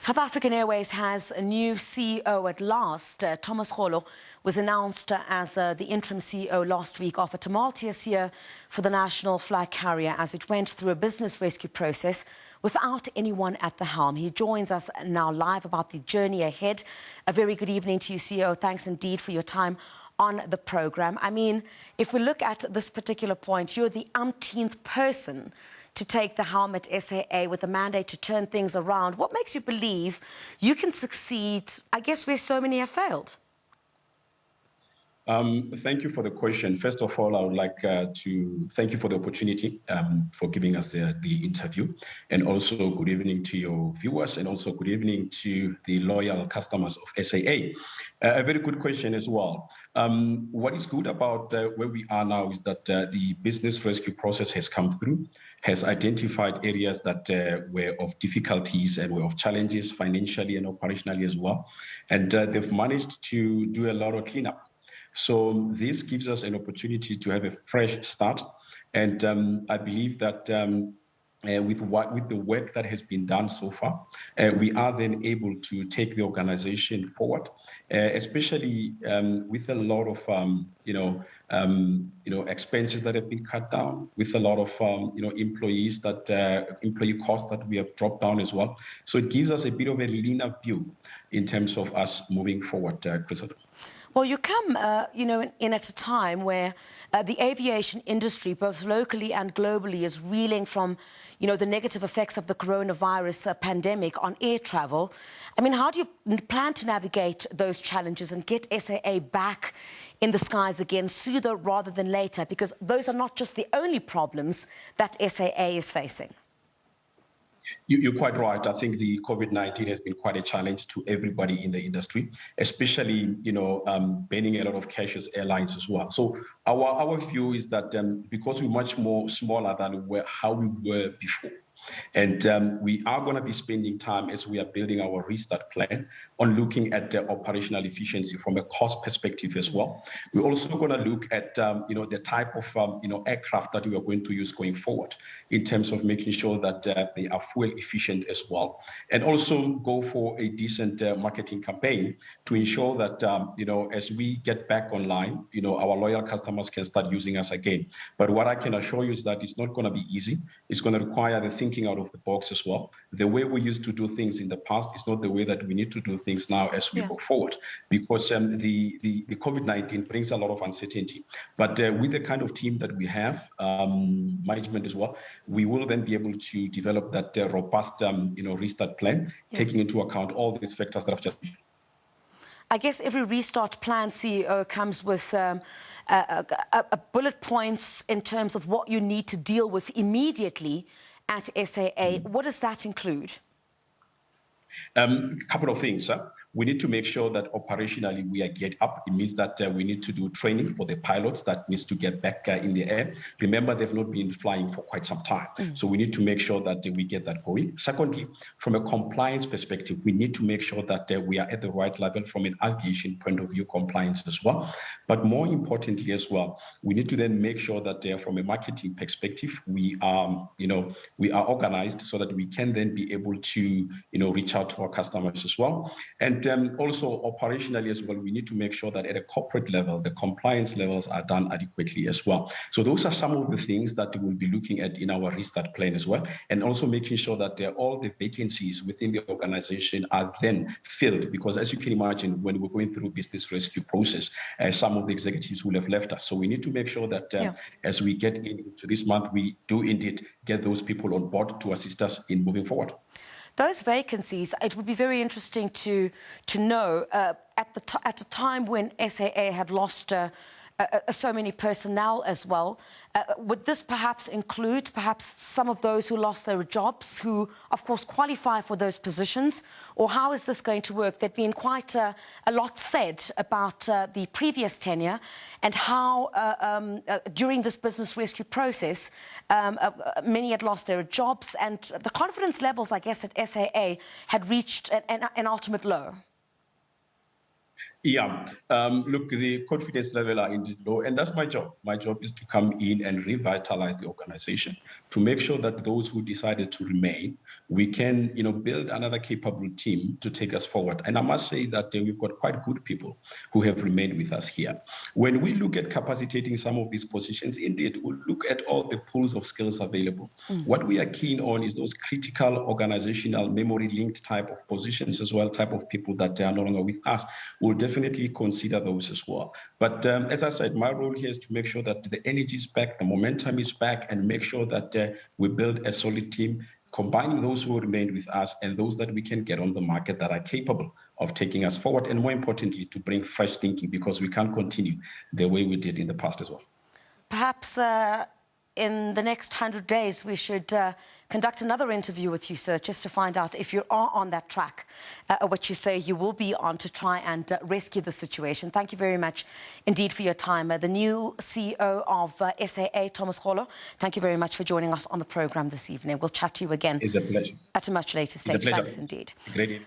South African Airways has a new CEO at last. Thomas Kgolo was announced as the interim CEO last week after a tumultuous year for the national flag carrier as it went through a business rescue process without anyone at the helm. He joins us now live about the journey ahead. A very good evening to you, CEO. Thanks indeed for your time on the programme. I mean, if we look at this particular point, you're the umpteenth person to take the helm at SAA with a mandate to turn things around. What makes you believe you can succeed, I guess, where so many have failed? Thank you for the question. First of all, I would like to thank you for the opportunity for giving us the interview. And also good evening to your viewers, and also good evening to the loyal customers of SAA. A very good question as well. What is good about where we are now is that the business rescue process has come through, has identified areas that were of difficulties and were of challenges financially and operationally as well. And they've managed to do a lot of cleanup. So this gives us an opportunity to have a fresh start. And I believe that with the work that has been done so far, we are then able to take the organization forward, especially with a lot of expenses that have been cut down, with a lot of employee costs that we have dropped down as well. So it gives us a bit of a leaner view in terms of us moving forward, Cressida. Well, you come, in at a time where the aviation industry, both locally and globally, is reeling from, the negative effects of the coronavirus pandemic on air travel. I mean, how do you plan to navigate those challenges and get SAA back in the skies again sooner rather than later? Because those are not just the only problems that SAA is facing. You're quite right. I think the COVID-19 has been quite a challenge to everybody in the industry, especially, banning a lot of cash as airlines as well. So our view is that because we're much more smaller than how we were before, and we are going to be spending time as we are building our restart plan on looking at the operational efficiency from a cost perspective as well. We're also going to look at, the type of, aircraft that we are going to use going forward in terms of making sure that they are fuel efficient as well. And also go for a decent marketing campaign to ensure that, as we get back online, our loyal customers can start using us again. But what I can assure you is that it's not going to be easy. It's going to require the thinking out of the box as well. The way we used to do things in the past is not the way that we need to do things now as we go forward, because the COVID-19 brings a lot of uncertainty. But with the kind of team that we have, management as well, we will then be able to develop that robust, restart plan, taking into account all these factors that I've just mentioned. I guess every restart plan, CEO, comes with bullet points in terms of what you need to deal with immediately at SAA. What does that include? A couple of things. We need to make sure that operationally we are geared up. It means that we need to do training for the pilots that needs to get back in the air. Remember, they've not been flying for quite some time. So we need to make sure that we get that going. Secondly, from a compliance perspective, we need to make sure that we are at the right level from an aviation point of view compliance as well. But more importantly as well, we need to then make sure that from a marketing perspective, we are organized so that we can then be able to, reach out to our customers as well. And also operationally as well, we need to make sure that at a corporate level, the compliance levels are done adequately as well. So those are some of the things that we'll be looking at in our restart plan as well. And also making sure that all the vacancies within the organization are then filled. Because as you can imagine, when we're going through business rescue process, some of the executives will have left us. So we need to make sure that as we get into this month, we do indeed get those people on board to assist us in moving forward. Those vacancies, it would be very interesting to know at a time when SAA had lost so many personnel as well. Would this perhaps include some of those who lost their jobs, who, of course, qualify for those positions? Or how is this going to work? There'd been quite a lot said about the previous tenure and how during this business rescue process, many had lost their jobs and the confidence levels, I guess, at SAA had reached an ultimate low. Yeah, look, the confidence level are indeed low, and that's my job. My job is to come in and revitalize the organization, to make sure that those who decided to remain, we can, build another capable team to take us forward. And I must say that we've got quite good people who have remained with us here. When we look at capacitating some of these positions, indeed, we'll look at all the pools of skills available. What we are keen on is those critical organizational memory-linked type of positions as well, type of people that are no longer with us. We'll definitely consider those as well. But as I said, my role here is to make sure that the energy is back, the momentum is back, and make sure that we build a solid team, combining those who remained with us and those that we can get on the market that are capable of taking us forward, and more importantly, to bring fresh thinking, because we can't continue the way we did in the past as well. Perhaps in the next 100 days, we should conduct another interview with you, sir, just to find out if you are on that track, which you say you will be on, to try and rescue the situation. Thank you very much indeed for your time. The new CEO of SAA, Thomas Kgolo, thank you very much for joining us on the programme this evening. We'll chat to you again. It's a pleasure. At a much later stage. Thanks indeed. Great.